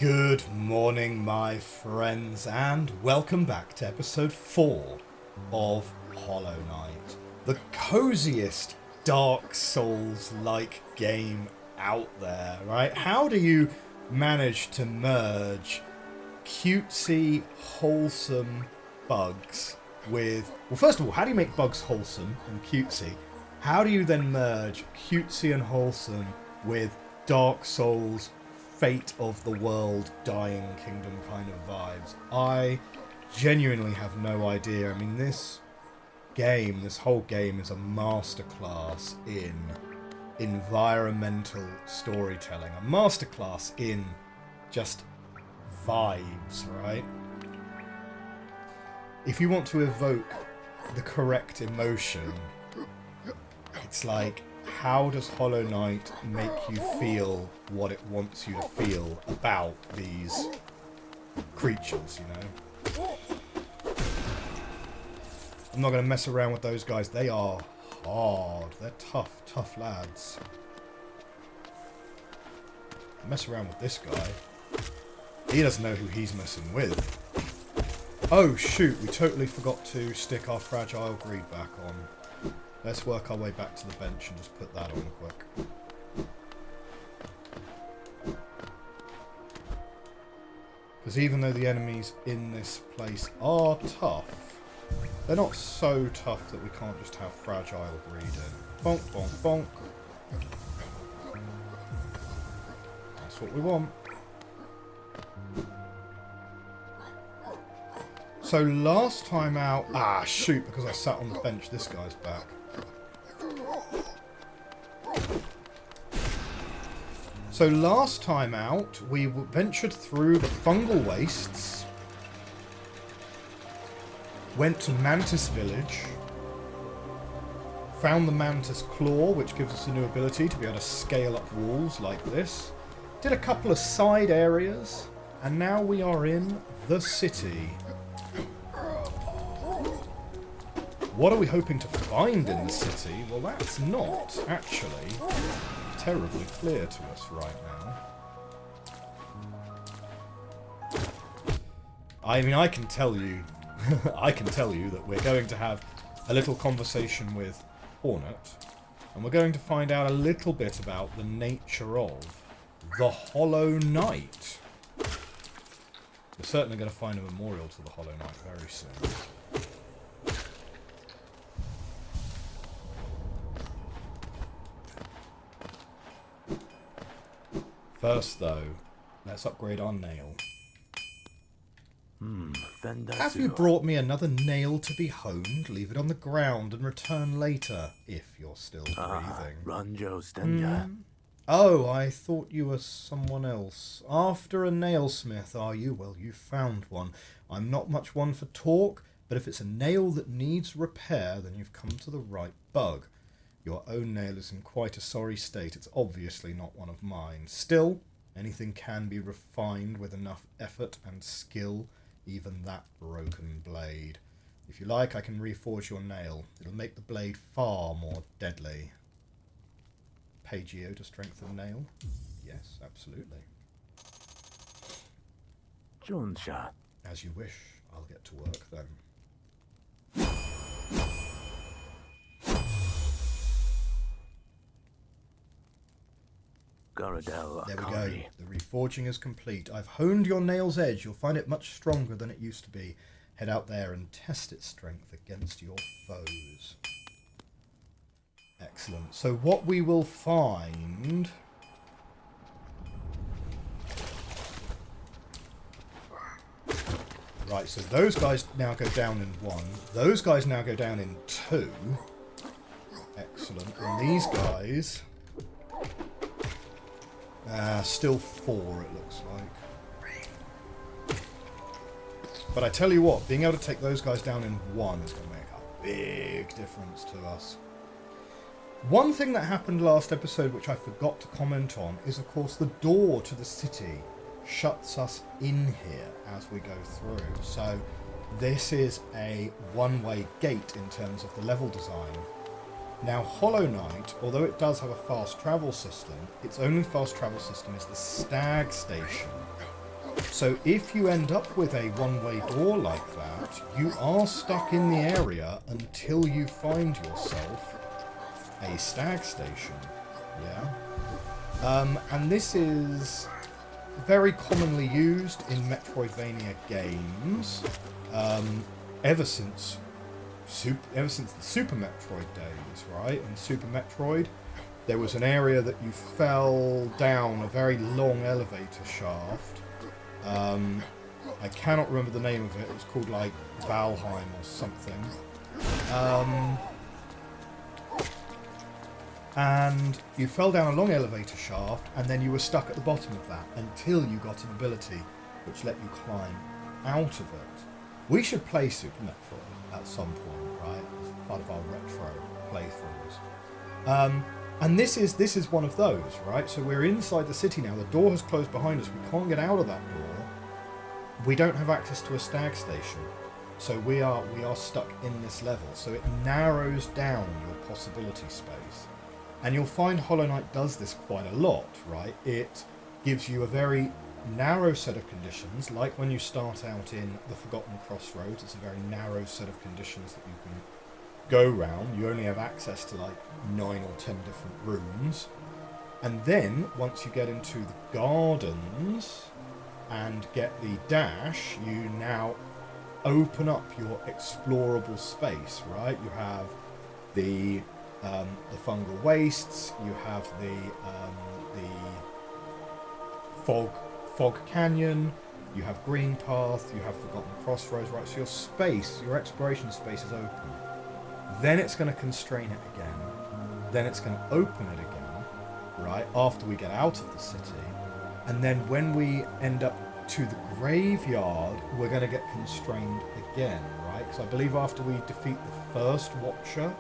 Good morning, my friends, and welcome back to episode 4 of Hollow Knight, the coziest Dark Souls-like game out there, right? How do you manage to merge cutesy, wholesome bugs with... Well, first of all, how do you make bugs wholesome and cutesy? How do you then merge cutesy and wholesome with Dark Souls, fate of the world, dying kingdom kind of vibes? I genuinely have no idea. I mean, this whole game is a masterclass in environmental storytelling, a masterclass in just vibes, right? If you want to evoke the correct emotion, it's like, how does Hollow Knight make you feel what it wants you to feel about these creatures, you know? I'm not going to mess around with those guys. They are hard. They're tough, tough lads. Mess around with this guy. He doesn't know who he's messing with. Oh shoot, we totally forgot to stick our fragile greed back on. Let's work our way back to the bench and just put that on quick. Because even though the enemies in this place are tough, they're not so tough that we can't just have fragile greed in. Bonk, bonk, bonk. That's what we want. So last time out... Ah, shoot, because I sat on the bench, this guy's back. So last time out, we ventured through the fungal wastes, went to Mantis Village, found the Mantis Claw, which gives us a new ability to be able to scale up walls like this, did a couple of side areas, and now we are in the city. What are we hoping to find in the city? Well, that's not actually terribly clear to us right now. I mean, I can tell you that we're going to have a little conversation with Hornet, and we're going to find out a little bit about the nature of the Hollow Knight. We're certainly going to find a memorial to the Hollow Knight very soon. First, though, let's upgrade our nail. Have you brought me another nail to be honed? Leave it on the ground and return later, if you're still breathing. Oh, I thought you were someone else. After a nailsmith, are you? Well, you found one. I'm not much one for talk, but if it's a nail that needs repair, then you've come to the right bug. Your own nail is in quite a sorry state. It's obviously not one of mine. Still, anything can be refined with enough effort and skill, even that broken blade. If you like, I can reforge your nail. It'll make the blade far more deadly. Pay Geo to strengthen nail? Yes, absolutely. As you wish. I'll get to work then. There we go. The reforging is complete. I've honed your nail's edge. You'll find it much stronger than it used to be. Head out there and test its strength against your foes. Excellent. So what we will find... Right, so those guys now go down in 1. Those guys now go down in 2. Excellent. And these guys... still 4, it looks like. But I tell you what, being able to take those guys down in 1 is going to make a big difference to us. One thing that happened last episode, which I forgot to comment on, is of course the door to the city shuts us in here as we go through. So this is a one-way gate in terms of the level design. Now, Hollow Knight, although it does have a fast travel system, its only fast travel system is the Stag Station, So if you end up with a one-way door like that, you are stuck in the area until you find yourself a stag station. Yeah. And this is very commonly used in Metroidvania games ever since the Super Metroid days, right? In Super Metroid, there was an area that you fell down a very long elevator shaft. I cannot remember the name of it. It was called like Valheim or something. And you fell down a long elevator shaft, and then you were stuck at the bottom of that until you got an ability which let you climb out of it. We should play Super Metroid at some point, right? As part of our retro playthroughs. And this is one of those, right? So we're inside the city now. The door has closed behind us. We can't get out of that door. We don't have access to a stag station. So we are stuck in this level. So it narrows down your possibility space. And you'll find Hollow Knight does this quite a lot, right? It gives you a very narrow set of conditions, like when you start out in the Forgotten Crossroads. It's a very narrow set of conditions that you can go round. You only have access to like 9 or 10 different rooms. And then, once you get into the gardens and get the dash, you now open up your explorable space, right? You have the fungal wastes, you have the fog canyon, you have green path, you have Forgotten Crossroads, right? So your exploration space is open. Then it's going to constrain it again. Then it's going to open it again, right? After we get out of the city. And then when we end up to the graveyard, we're going to get constrained again, right? Because I believe after we defeat the first Watcher,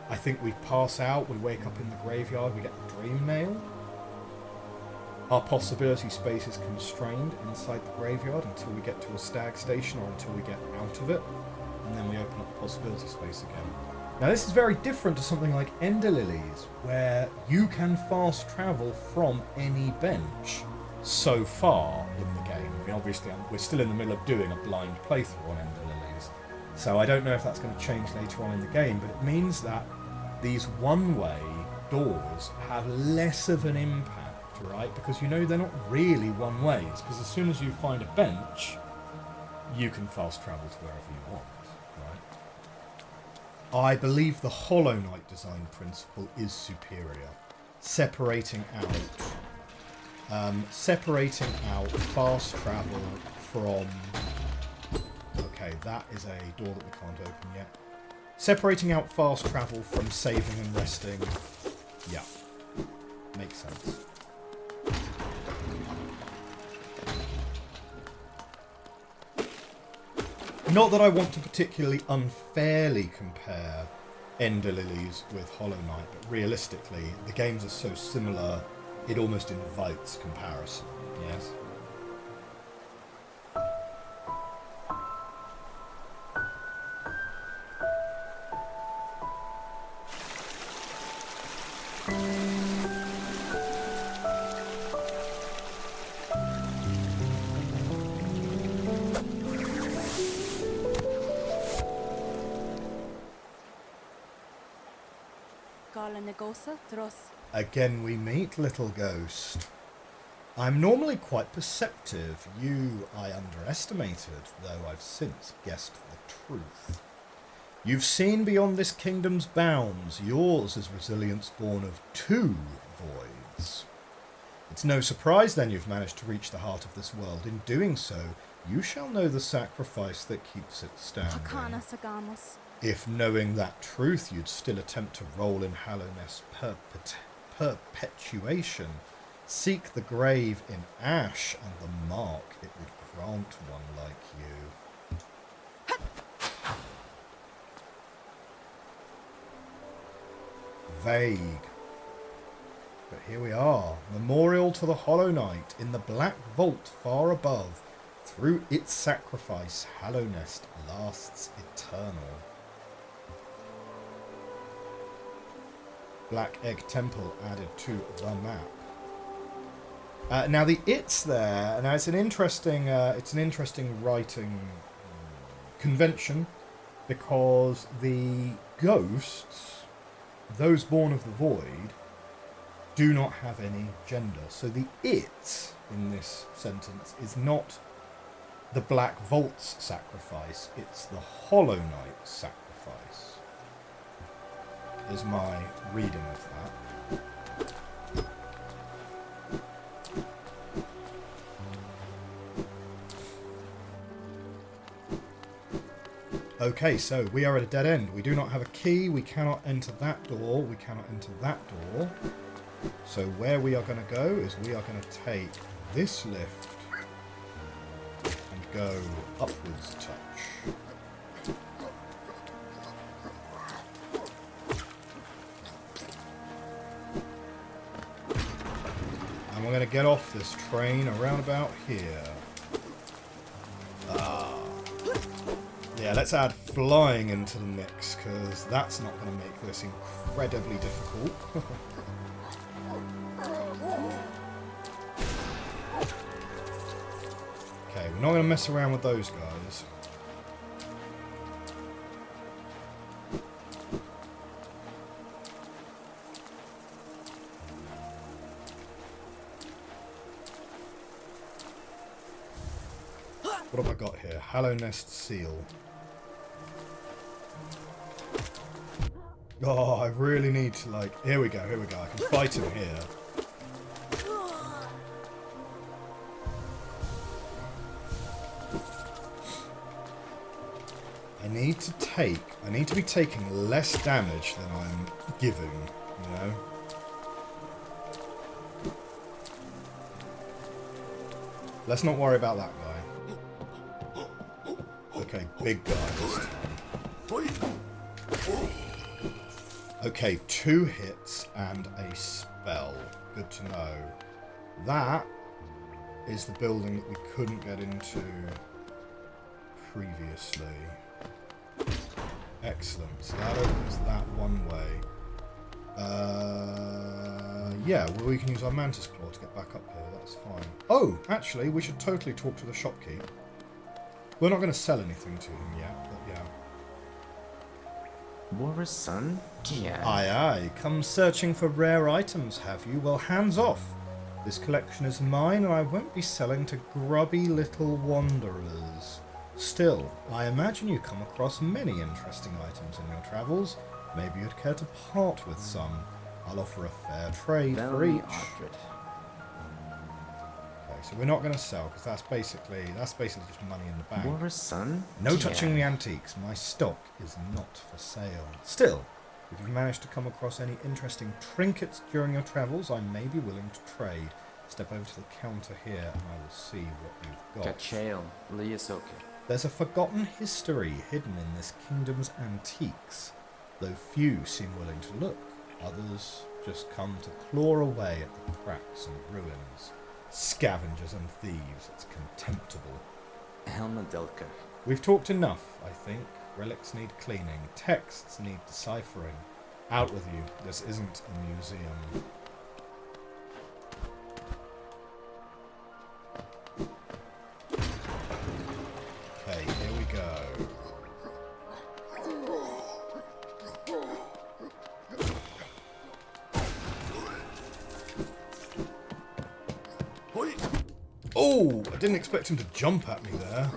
I think we pass out, we wake up in the graveyard, we get the dream mail. Our possibility space is constrained inside the graveyard until we get to a stag station or until we get out of it. And then we open up the possibility space again. Now this is very different to something like Ender Lilies, where you can fast travel from any bench so far in the game. I mean, obviously we're still in the middle of doing a blind playthrough on Ender Lilies, so I don't know if that's going to change later on in the game, but it means that these one-way doors have less of an impact, right? Because you know they're not really one-ways, because as soon as you find a bench, you can fast travel to wherever you want. I believe the Hollow Knight design principle is superior. Separating out fast travel from... Okay, that is a door that we can't open yet. Separating out fast travel from saving and resting. Yeah, makes sense. Not that I want to particularly unfairly compare Ender Lilies with Hollow Knight, but realistically, the games are so similar, it almost invites comparison, yes? Again we meet, little ghost. I'm normally quite perceptive. You I underestimated, though I've since guessed the truth. You've seen beyond this kingdom's bounds. Yours is resilience born of 2 voids. It's no surprise then you've managed to reach the heart of this world. In doing so, you shall know the sacrifice that keeps it standing. If knowing that truth you'd still attempt to roll in Hallowness perpetuation, seek the grave in ash and the mark it would grant one like you. Vague. But here we are, memorial to the Hollow Knight in the black vault far above. Through its sacrifice, Hallownest lasts eternal. Black Egg Temple added to the map. Now the it's there. Now it's an interesting writing convention, because the ghosts, those born of the void, do not have any gender. So the it in this sentence is not the Black Vault's sacrifice, it's the Hollow Knight's sacrifice, is my reading of that. Okay, so we are at a dead end. We do not have a key. We cannot enter that door. We cannot enter that door. So where we are going to go is we are going to take this lift and go upwards a touch. And we're going to get off this train around about here. Yeah, let's add flying into the mix, because that's not going to make this incredibly difficult. Okay, we're not going to mess around with those guys. What have I got here? Hallow Nest Seal. Oh, I really need to, like... Here we go. I can fight him here. I need to be taking less damage than I'm giving, you know? Let's not worry about that guy. Okay, big guy this time. Okay, 2 hits and a spell. Good to know. That is the building that we couldn't get into previously. Excellent. So that opens that one way. Yeah, well, we can use our Mantis Claw to get back up here. That's fine. Oh, actually, we should totally talk to the shopkeep. We're not going to sell anything to him yet, but yeah. Warrior's son? Yeah. Aye, aye. Come searching for rare items, have you? Well, hands off. This collection is mine, and I won't be selling to grubby little wanderers. Still, I imagine you come across many interesting items in your travels. Maybe you'd care to part with some. I'll offer a fair trade for each. Okay, so we're not going to sell, because that's basically just money in the bank. Warrior's son? No touching the antiques. My stock is not for sale. Still, if you've managed to come across any interesting trinkets during your travels, I may be willing to trade. Step over to the counter here, and I will see what you've got. There's a forgotten history hidden in this kingdom's antiques, though few seem willing to look. Others just come to claw away at the cracks and ruins. Scavengers and thieves, it's contemptible. Helmadelka. We've talked enough, I think. Relics need cleaning. Texts need deciphering. Out with you. This isn't a museum. Okay, here we go. Oh, I didn't expect him to jump at me there.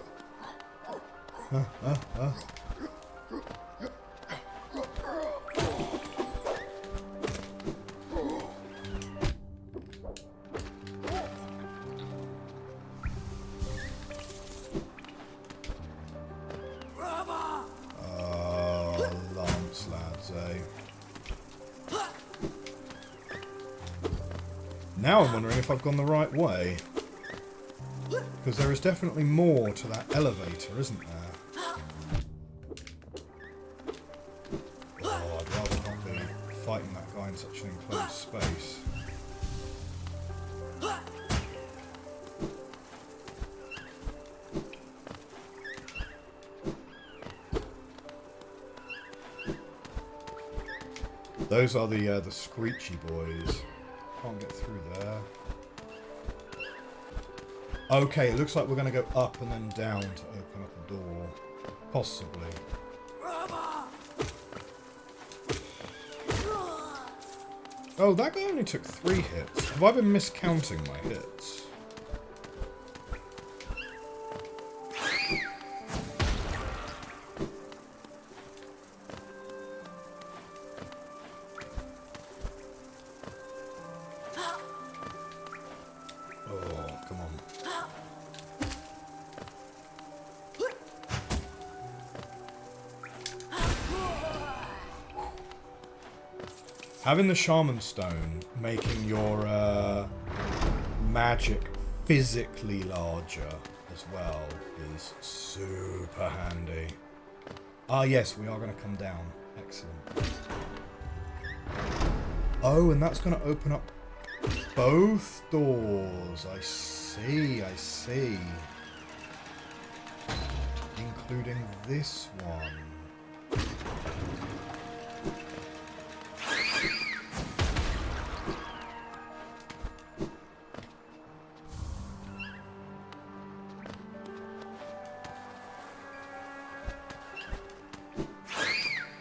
Lance lads, eh? Now I'm wondering if I've gone the right way. Because there is definitely more to that elevator, isn't there? Oh, I'd rather not be fighting that guy in such an enclosed space. Those are the screechy boys. Can't get through there. Okay, it looks like we're going to go up and then down to open up a door. Possibly. Oh, that guy only took 3 hits. Have I been miscounting my hits? Oh, come on. Having the Shaman Stone, making your magic physically larger as well, is super handy. Ah, yes, we are going to come down. Excellent. Oh, and that's going to open up both doors. I see, I see. Including this one.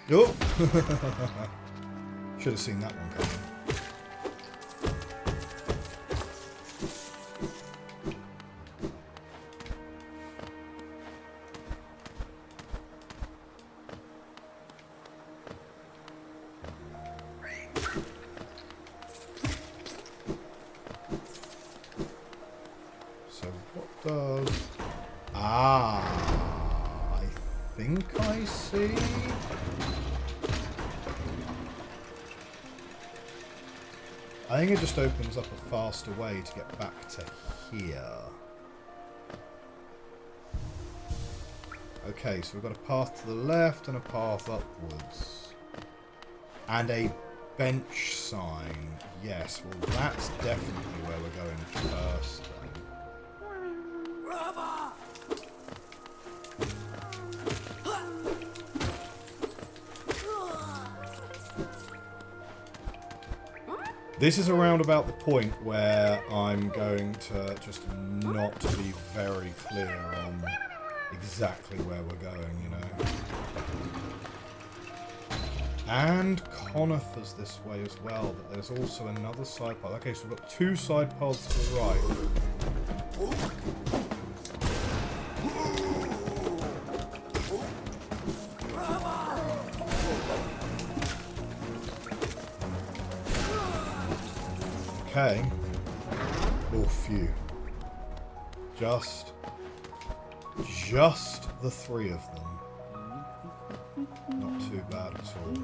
Oh! Should have seen that one coming. So what does... Ah, I think I see... I think it just opens up a faster way to get back to here. Okay, so we've got a path to the left and a path upwards. And a bench sign. Yes, well that's definitely where we're going first then. This is around about the point where I'm going to just not be very clear on exactly where we're going, you know. And conifers this way as well, but there's also another side path. Okay, so we've got 2 side paths to the right. Okay. Oh, phew. Just the 3 of them. Not too bad at all.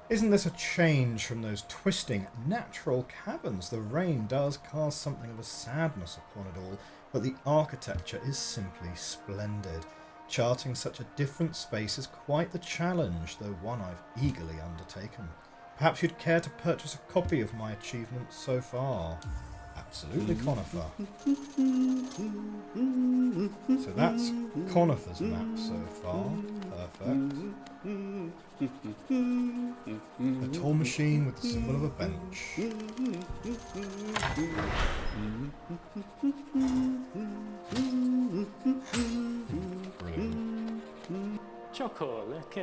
Isn't this a change from those twisting, natural caverns? The rain does cast something of a sadness upon it all, but the architecture is simply splendid. Charting such a different space is quite the challenge, though one I've eagerly undertaken. Perhaps you'd care to purchase a copy of my achievements so far. Absolutely, Conifer. So that's Conifer's map so far. Perfect. A tall machine with the symbol of a bench.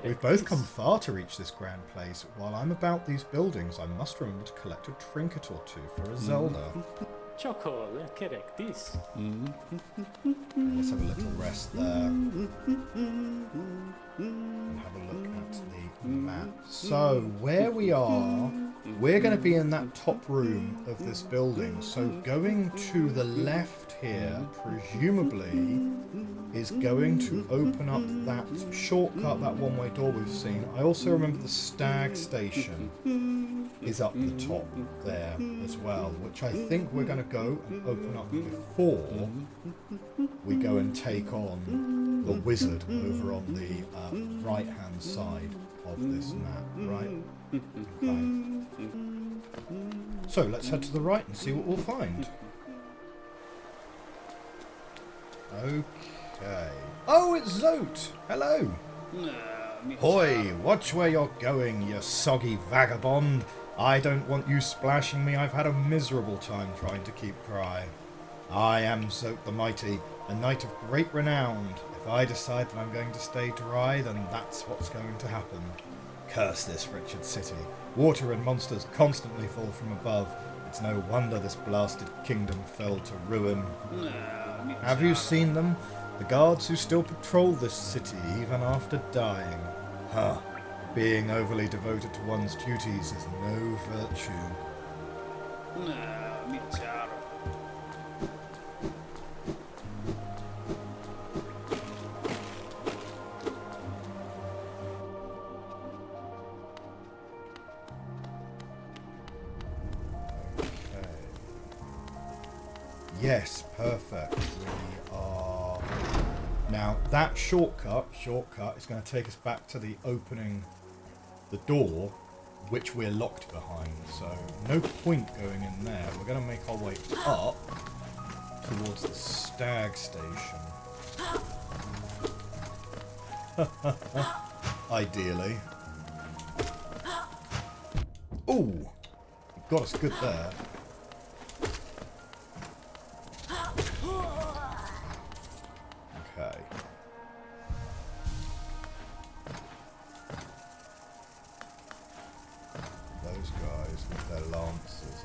We've both come far to reach this grand place. While I'm about these buildings, I must remember to collect a trinket or 2 for a Zelda. Let's have a little rest there. And have a look at the map. So, where we are, we're going to be in that top room of this building. So, going to the left here, presumably, is going to open up that shortcut, that one-way door we've seen. I also remember the stag station is up the top there as well, which I think we're going to go and open up before we go and take on the wizard over on the right-hand side of this map, right? Okay. So let's head to the right and see what we'll find. Okay. Oh, it's Zote! Hello! Hoi! Watch where you're going, you soggy vagabond! I don't want you splashing me. I've had a miserable time trying to keep dry. I am Zote the Mighty, a knight of great renown. If I decide that I'm going to stay dry, then that's what's going to happen. Curse this wretched city. Water and monsters constantly fall from above. It's no wonder this blasted kingdom fell to ruin. Have you seen them? The guards who still patrol this city even after dying. Huh. Being overly devoted to one's duties is no virtue. Yes, perfect. We are... Now, that shortcut is going to take us back to the opening the door, which we're locked behind. So, no point going in there. We're going to make our way up towards the stag station. Ideally. Ooh! Got us good there. Okay. Those guys with their lances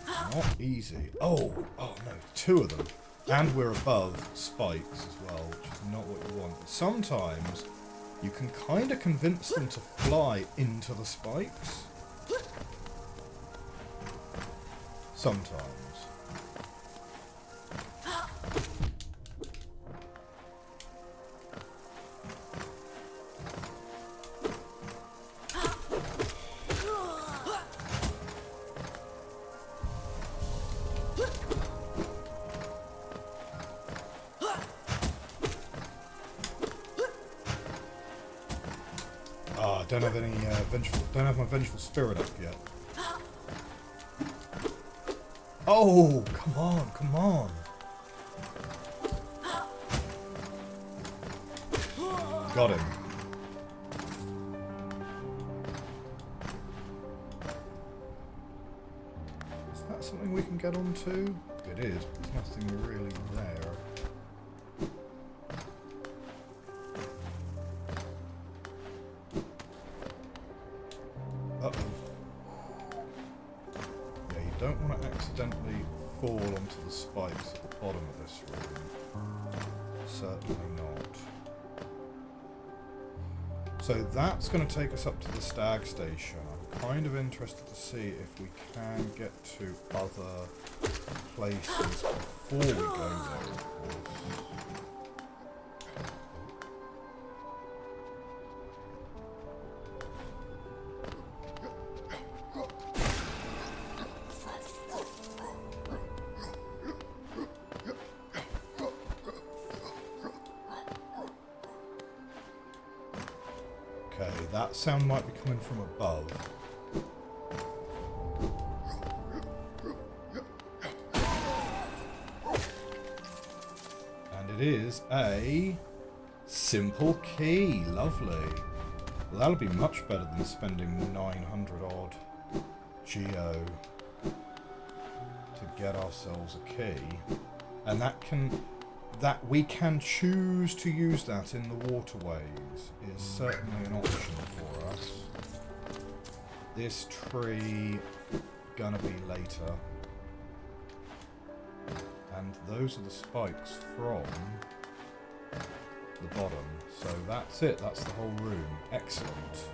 are not easy. Oh no, 2 of them. And we're above spikes as well, which is not what you want. But sometimes you can kind of convince them to fly into the spikes. Sometimes. Don't have any don't have my vengeful spirit up yet. Oh, come on, come on. Got him. Is that something we can get onto? It is, but there's nothing really there. Don't want to accidentally fall onto the spikes at the bottom of this room. Certainly not. So that's going to take us up to the stag station. I'm kind of interested to see if we can get to other places before we go there, of course. Okay, that sound might be coming from above. And it is a simple key. Lovely. Well, that'll be much better than spending 900 odd geo to get ourselves a key. And that we can choose to use that in the waterways is certainly an option for us. This tree gonna be later. And those are the spikes from the bottom. So that's it, that's the whole room. Excellent.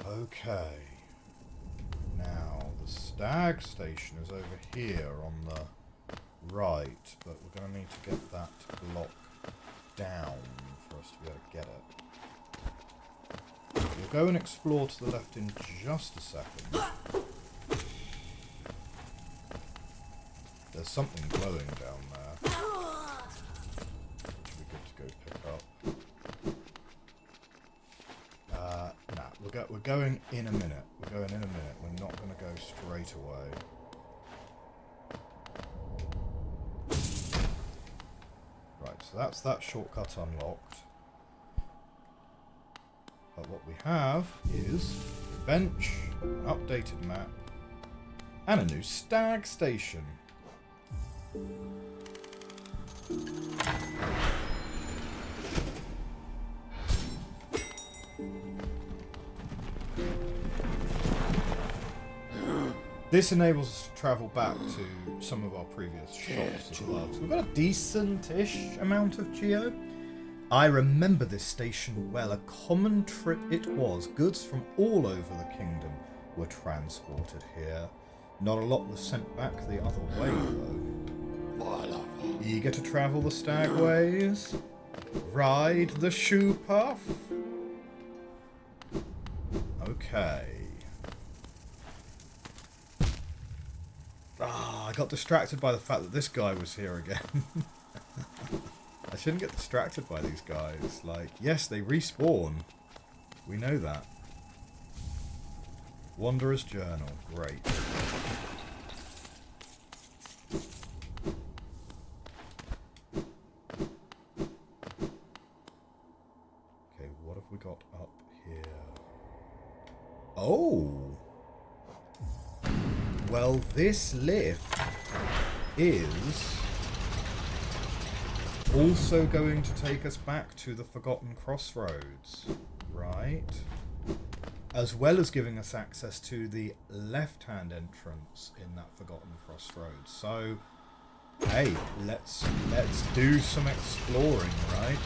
Okay, now the stag station is over here on the right, but we're going to need to get that block down for us to be able to get it. We'll go and explore to the left in just a second. There's something glowing down there. Which would be good to go pick up. We're going in a minute. We're going in a minute. We're not going to go straight away. so that's that shortcut unlocked. But what we have is a bench, an updated map, and a new stag station. This enables us to travel back to some of our previous shops as well. So we've got a decent-ish amount of geo. I remember this station well. A common trip it was. Goods from all over the kingdom were transported here. Not a lot was sent back the other way, though. Eager to travel the stagways? Ride the shoe puff? Okay. I got distracted by the fact that this guy was here again. I shouldn't get distracted by these guys. Like, yes, they respawn. We know that. Wanderer's Journal. Great. Okay, what have we got up here? Oh! Well, this lift is also going to take us back to the Forgotten Crossroads, right? As well as giving us access to the left-hand entrance in that Forgotten Crossroads. So, hey, let's do some exploring, right?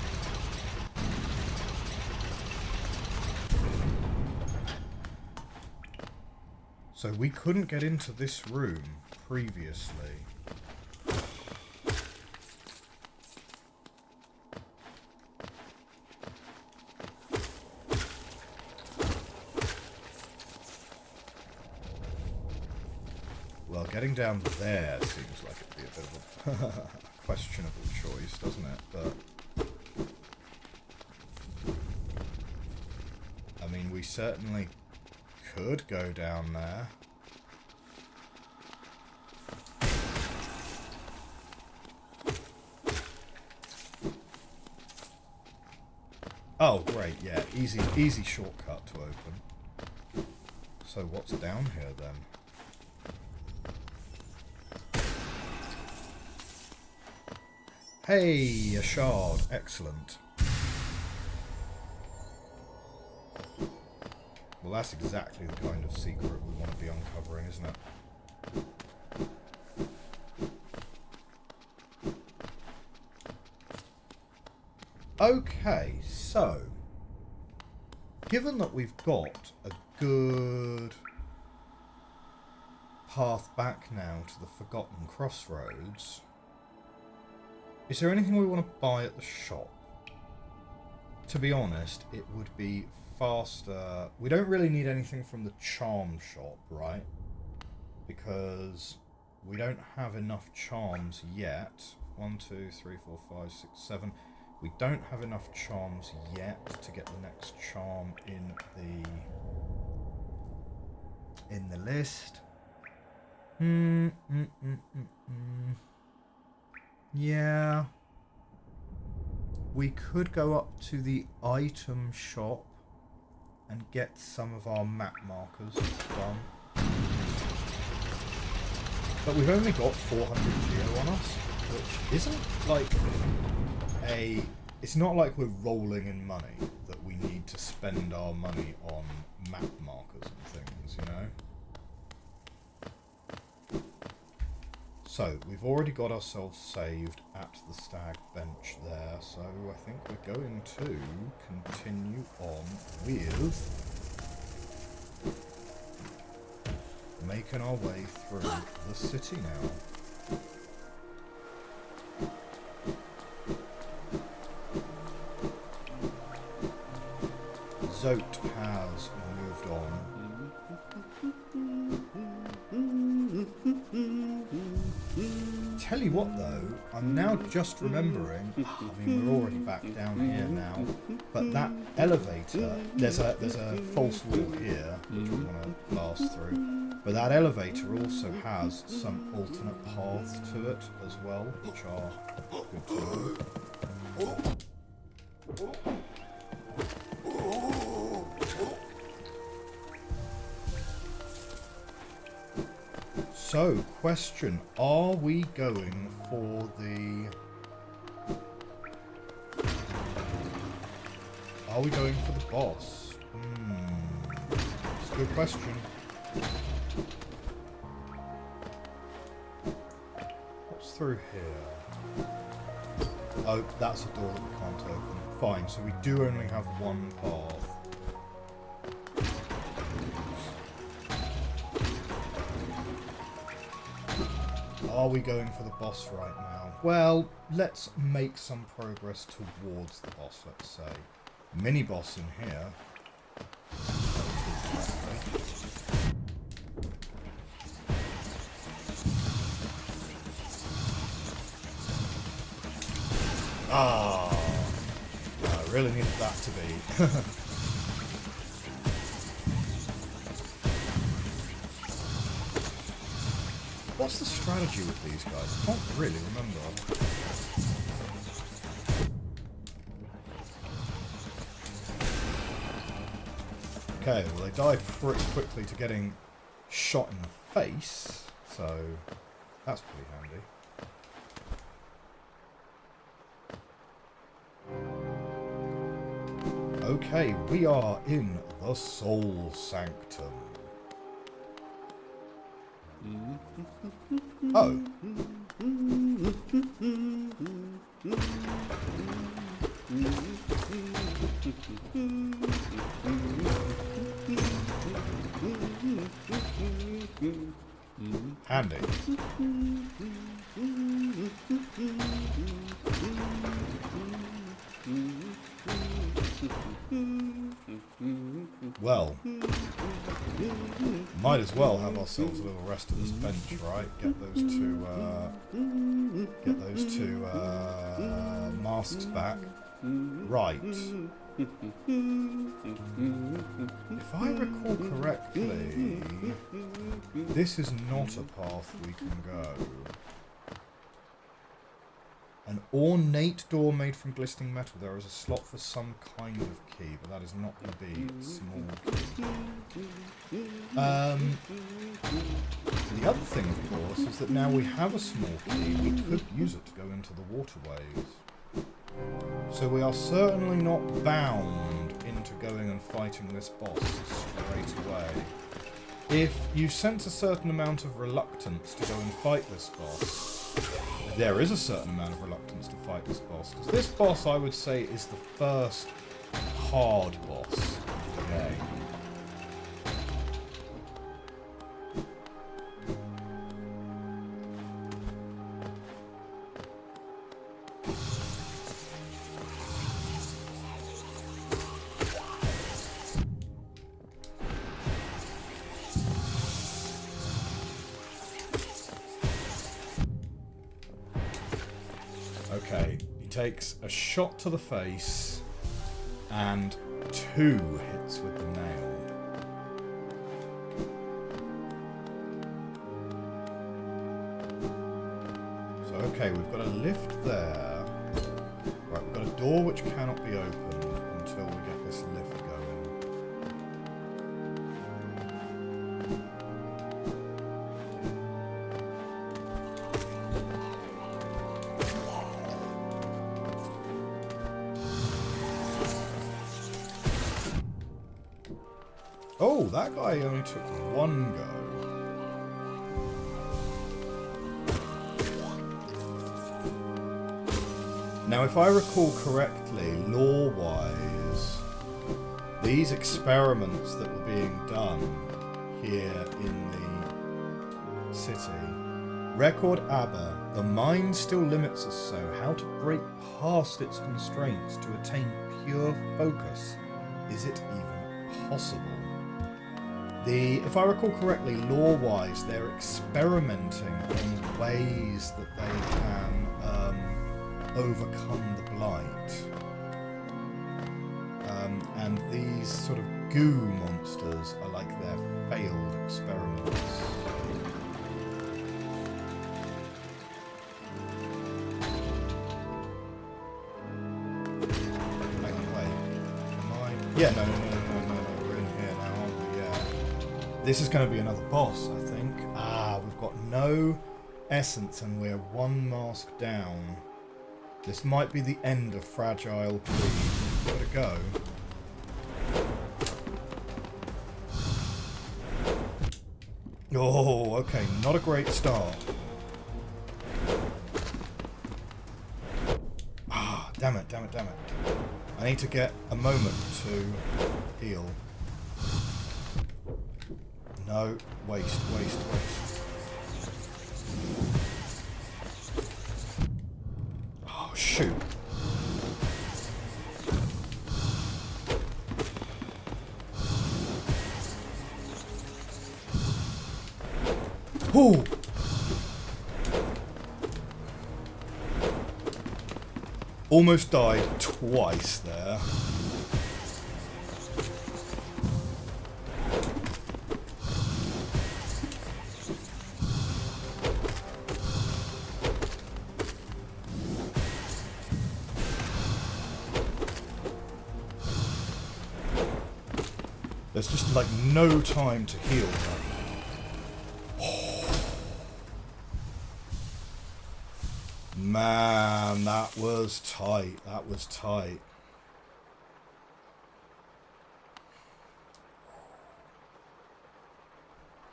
So we couldn't get into this room previously. Well, getting down there seems like it'd be a bit of a questionable choice, doesn't it? But I mean, we certainly could go down there. Oh, great, yeah, easy shortcut to open. So what's down here then? Hey, a shard, excellent. Well, that's exactly the kind of secret we want to be uncovering, isn't it? Okay, so, given that we've got a good path back now to the Forgotten Crossroads, is there anything we want to buy at the shop? To be honest, it would be faster. We don't really need anything from the charm shop, right? Because we don't have enough charms yet. 1, 2, 3, 4, 5, 6, 7. We don't have enough charms yet to get the next charm in the list. Yeah. We could go up to the item shop and get some of our map markers done. But we've only got 400 geo on us, which isn't like it's not like we're rolling in money that we need to spend our money on map markers and things, you know? So, we've already got ourselves saved at the stag bench there, so I think we're going to continue on with making our way through the city now. Zote has moved on. Tell you what though, I'm now just remembering, I mean we're already back down here now, but that elevator, there's a false wall here which we want to blast through, but that elevator also has some alternate paths to it as well, which are good to know. So, question, are we going for the... Are we going for the boss? It's a good question. What's through here? Oh, that's a door that we can't open. Fine, so we do only have one path. Are we going for the boss right now? Well, let's make some progress towards the boss, let's say. Mini-boss in here. Ah, I really needed that to be. What's the strategy with these guys? I can't really remember. Okay, well they die pretty quickly to getting shot in the face, so that's pretty handy. Okay, we are in the Soul Sanctum. Oh. Handy. Well, might as well have ourselves a little rest of this bench, right? Get those two masks back. Right. If I recall correctly, this is not a path we can go. An ornate door made from glistening metal. There is a slot for some kind of key, but that is not going to be a small key. The other thing, of course, is that now we have a small key, we could use it to go into the waterways. So we are certainly not bound into going and fighting this boss straight away. If you sense a certain amount of reluctance to go and fight this boss, there is a certain amount of reluctance to fight this boss. Because this boss, I would say, is the first hard boss of the game. Okay, he takes a shot to the face and 2 hits with the nail. So, okay, we've got a lift there. Right, we've got a door which cannot be opened until we get this lift going. Oh, that guy only took 1 go. Now, if I recall correctly, lore-wise, these experiments that were being done here in the city, record Abba, the mind still limits us so, how to break past its constraints to attain pure focus? Is it even possible? If I recall correctly, lore-wise, they're experimenting on ways that they can overcome the blight. And these sort of goo monsters are like their failed experiments. Hang on, wait. Am I... Yeah, no. We're in here now, aren't we? Yeah. This is going to be another boss, I think. Ah, we've I've got no essence and we're one mask down. This might be the end of Fragile Greed. Gotta go. Oh, okay, not a great start. Ah, damn it, damn it, damn it. I need to get a moment to heal. No, waste, waste, waste. Oh, shoot. Ooh. Almost died twice there. There's just like no time to heal right now. Man, that was tight. That was tight.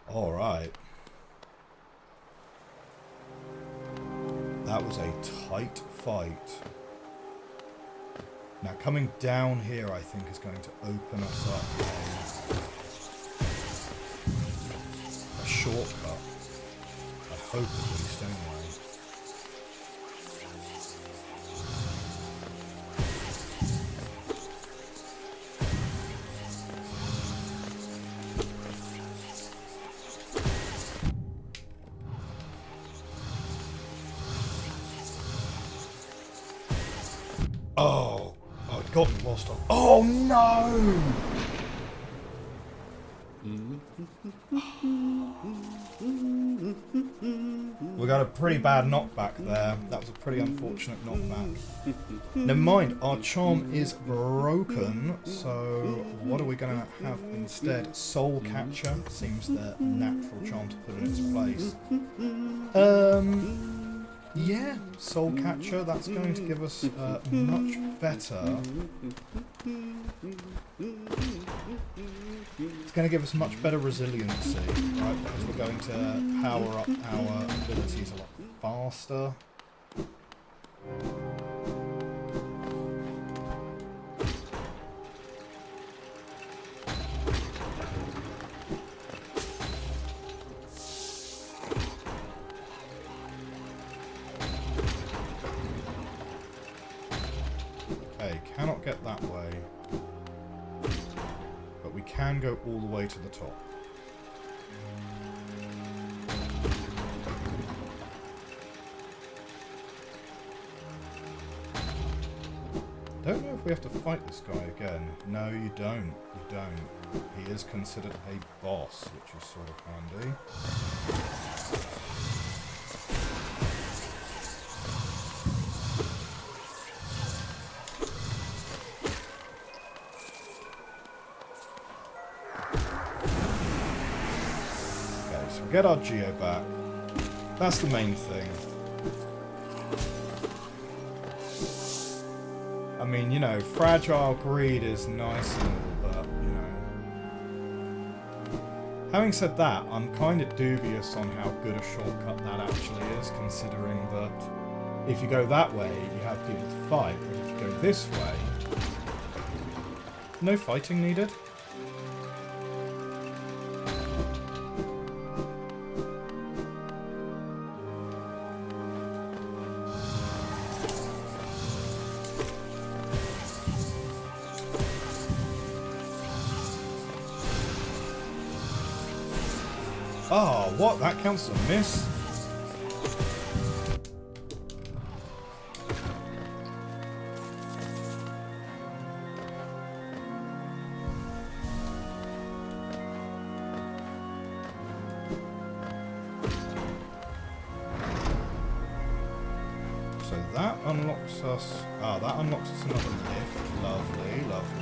All right. That was a tight fight. Now coming down here, I think, is going to open us up a shortcut. I hope at least anyway. Oh, it got me whilst I... Oh no! We got a pretty bad knockback there. That was a pretty unfortunate knockback. Never mind, our charm is broken, so what are we going to have instead? Soul Catcher seems the natural charm to put in its place. Yeah, Soul Catcher, that's going to give us much better. It's going to give us much better resiliency, right? Because we're going to power up our abilities a lot faster. Cannot get that way, but we can go all the way to the top. Don't know if we have to fight this guy again. No, you don't. You don't. He is considered a boss, which is sort of handy. Get our Geo back. That's the main thing. I mean, you know, Fragile Greed is nice and all, but, you know. Having said that, I'm kind of dubious on how good a shortcut that actually is, considering that if you go that way, you have people to fight, but if you go this way, no fighting needed. Oh, what? That counts as a miss? So that unlocks us... Ah, that unlocks us another lift. Lovely, lovely.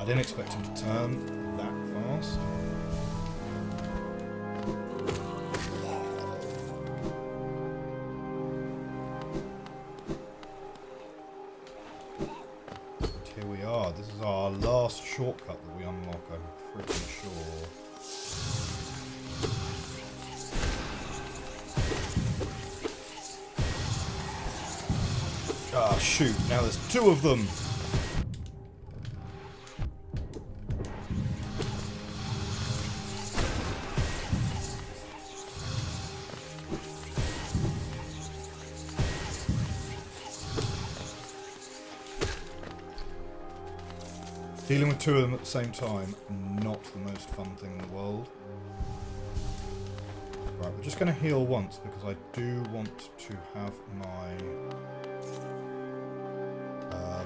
didn't expect him to turn that fast. And here we are. This is our last shortcut that we unlock, I'm pretty sure. Ah, shoot. Now there's two of them. Dealing with two of them at the same time, not the most fun thing in the world. Right, we're just going to heal once because I do want to have my... I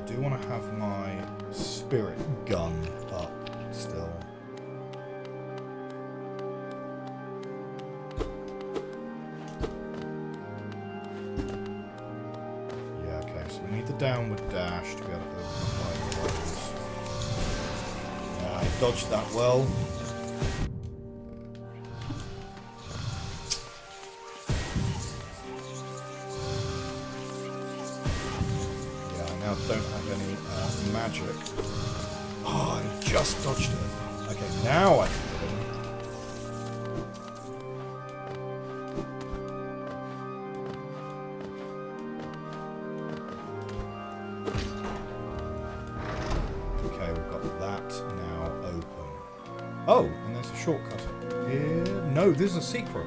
do want to have my spirit gun up still. Downward dash to be able to open the doors. Yeah, I dodged that well. Yeah, I now don't have any magic. Oh, I just dodged it. Okay, now I can get it. Oh, and there's a shortcut here. No, this is a secret.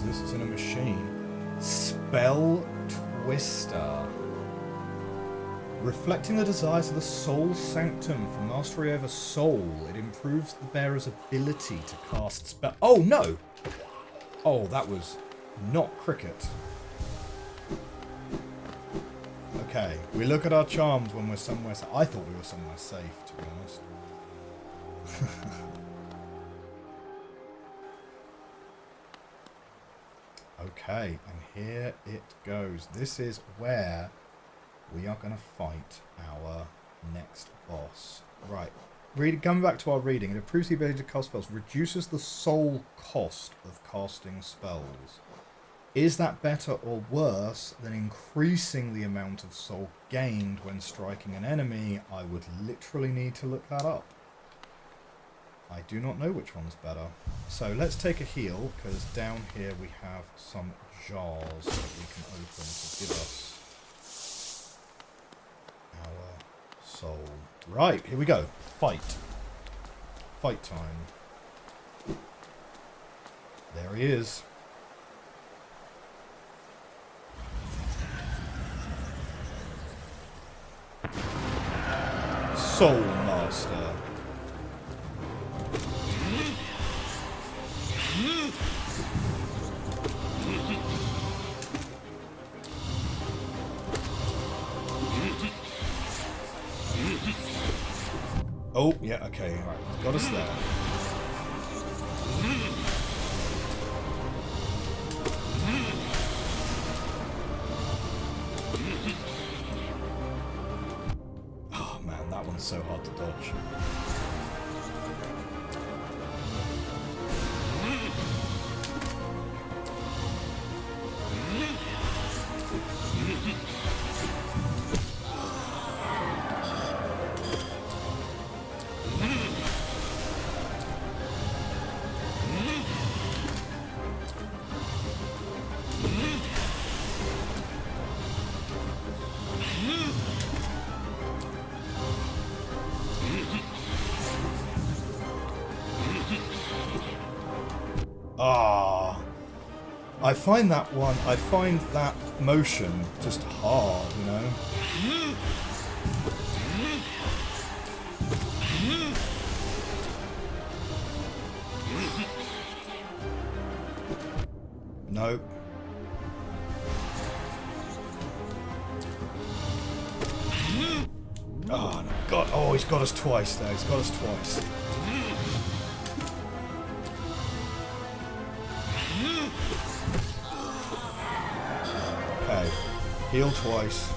This in a machine. Spell Twister. Reflecting the desires of the Soul Sanctum for mastery over soul, it improves the bearer's ability to cast spell. Oh no! Oh, that was not cricket. Okay, we look at our charms when we're somewhere. I thought we were somewhere safe, to be honest. Okay, and here it goes. This is where we are going to fight our next boss. Right, coming back to our reading, it improves the ability to cast spells, reduces the soul cost of casting spells. Is that better or worse than increasing the amount of soul gained when striking an enemy? I would literally need to look that up. I do not know which one's better. So let's take a heal, because down here we have some jars that we can open to give us our soul. Right, here we go. Fight. Fight time. There he is. Soul Master. Oh, yeah, okay, alright, got us there. Oh man, that one's so hard to dodge. I find that motion just hard, you know? Nope. Oh, no. God. Oh, he's got us twice there. He's got us twice. Okay. Heal twice.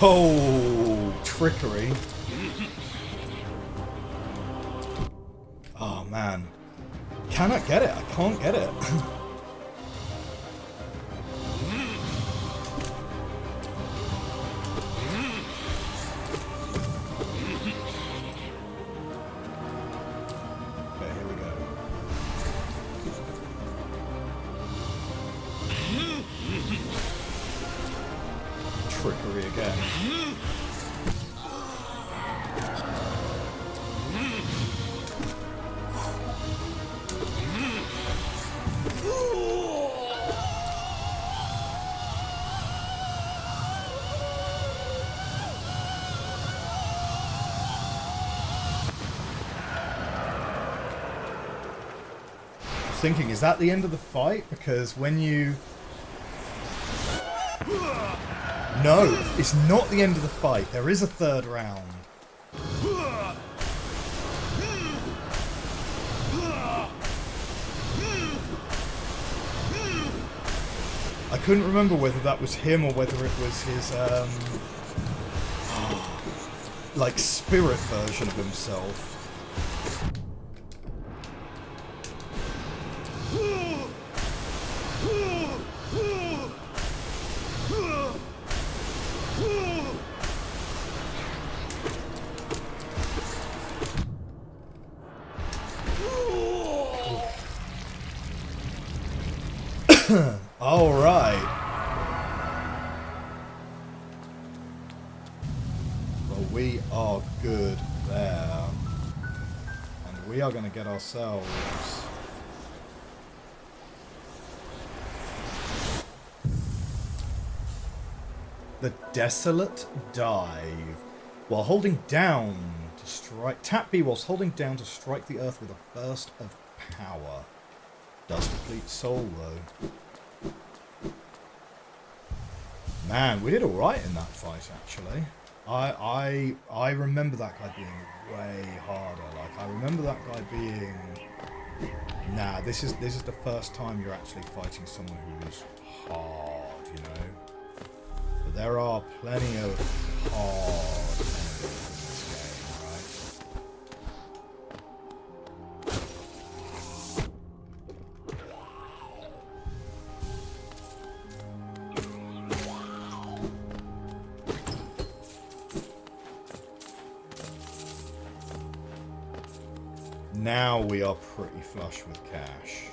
Oh, trickery. Oh, man. Cannot get it. I can't get it. Okay, here we go. Trickery again. Thinking, is that the end of the fight? Because when you... No, it's not the end of the fight. There is a third round. I couldn't remember whether that was him or whether it was his, like, spirit version of himself. All right. Well, we are good there. And we are going to get ourselves... the Desolate Dive. While holding down to strike... Tap B whilst holding down to strike the earth with a burst of power. Does deplete soul, though. Man, we did alright in that fight, actually. I remember that guy being way harder. Like, I remember that guy being... Nah, this is the first time you're actually fighting someone who's hard, you know? But there are plenty of hard enemies in this game, right? Now we are pretty flush with cash,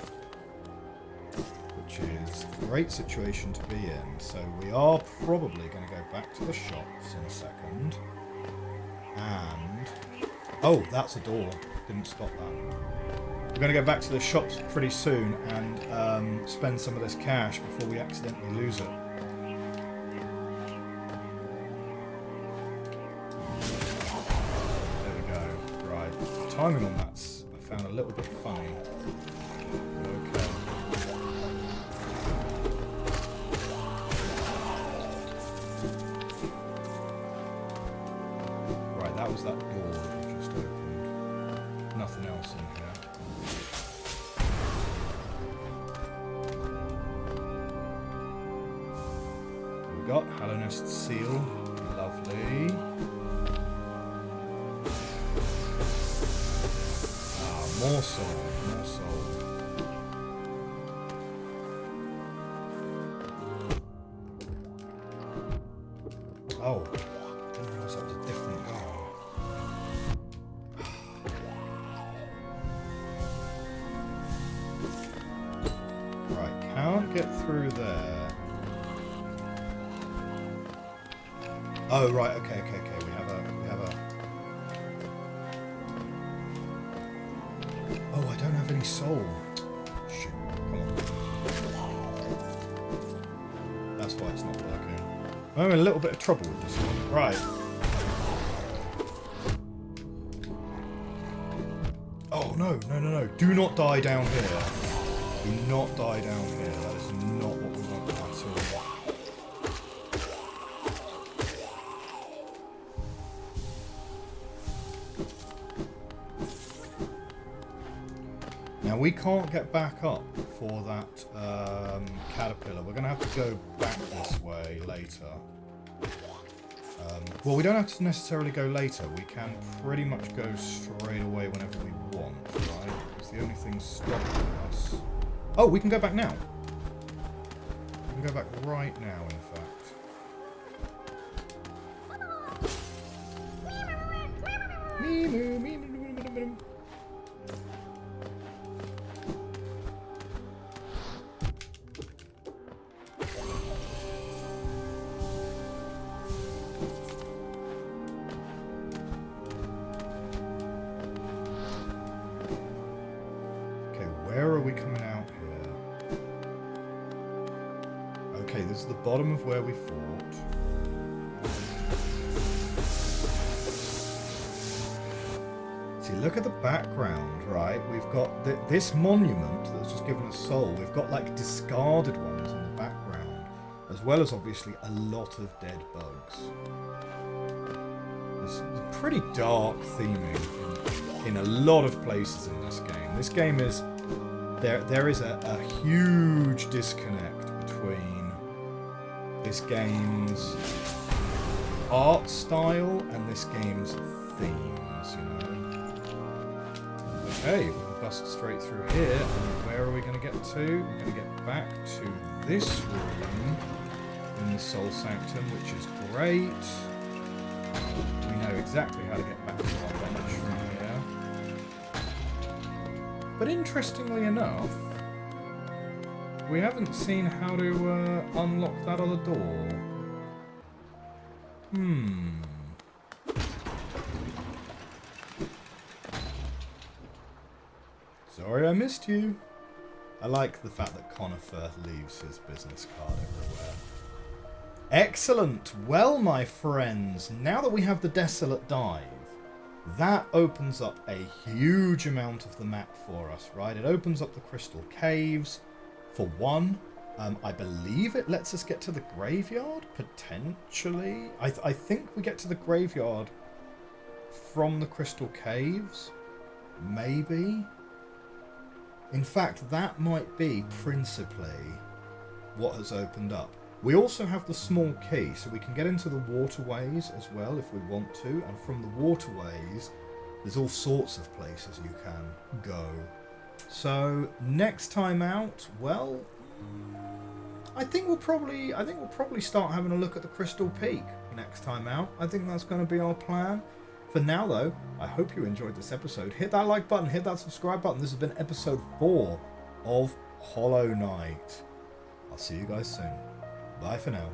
which is a great situation to be in. So we are probably going to go back to the shops in a second. And... oh, that's a door. Didn't spot that. We're going to go back to the shops pretty soon and spend some of this cash before we accidentally lose it. There we go. Right. Timing on that's I found a little bit funny. Okay. Right, that was that door that we just opened. Nothing else in here. We got Hallownest Seal. Lovely. More soul, more soul. Oh, I didn't realise that was a different guy. Right, can't get through there. Oh, right, okay. We have a... Oh, I don't have any soul. Shoot, come on. that's why it's not working. I'm in a little bit of trouble with this one. Right. Oh, no. Do not die down here. Do not die down here. That is not what we want at all. Now, we can't get back up for that caterpillar. We're going to have to go back this way later. Well, we don't have to necessarily go later. We can pretty much go straight away whenever we want, right? Because the only thing stopping us... Oh, we can go back now. We can go back right now, in fact. Me-moo. Where are we coming out here? Okay, this is the bottom of where we fought. See, look at the background, right? We've got this monument that's just given us soul. We've got like discarded ones in the background, as well as obviously a lot of dead bugs. There's pretty dark theming in a lot of places in this game. This game is... There is a huge disconnect between this game's art style and this game's themes, you know. Okay, we can bust straight through here. And where are we going to get to? We're going to get back to this room in the Soul Sanctum, which is great. We know exactly how to get back to our bench from here. But interestingly enough, we haven't seen how to unlock that other door. Sorry I missed you. I like the fact that Conifer leaves his business card everywhere. Excellent! Well, my friends, now that we have the Desolate Dive, that opens up a huge amount of the map for us, right? It opens up the Crystal Caves, for one. I believe it lets us get to the graveyard, potentially. I think we get to the graveyard from the Crystal Caves, maybe. In fact, that might be principally what has opened up. We also have the small key, so we can get into the waterways as well if we want to, and from the waterways there's all sorts of places you can go. So next time out, well, I think we'll probably start having a look at the Crystal Peak next time out. I think that's going to be our plan. For now though, I hope you enjoyed this episode. Hit that like button, hit that subscribe button. This has been episode 4 of Hollow Knight. I'll see you guys soon. Bye for now.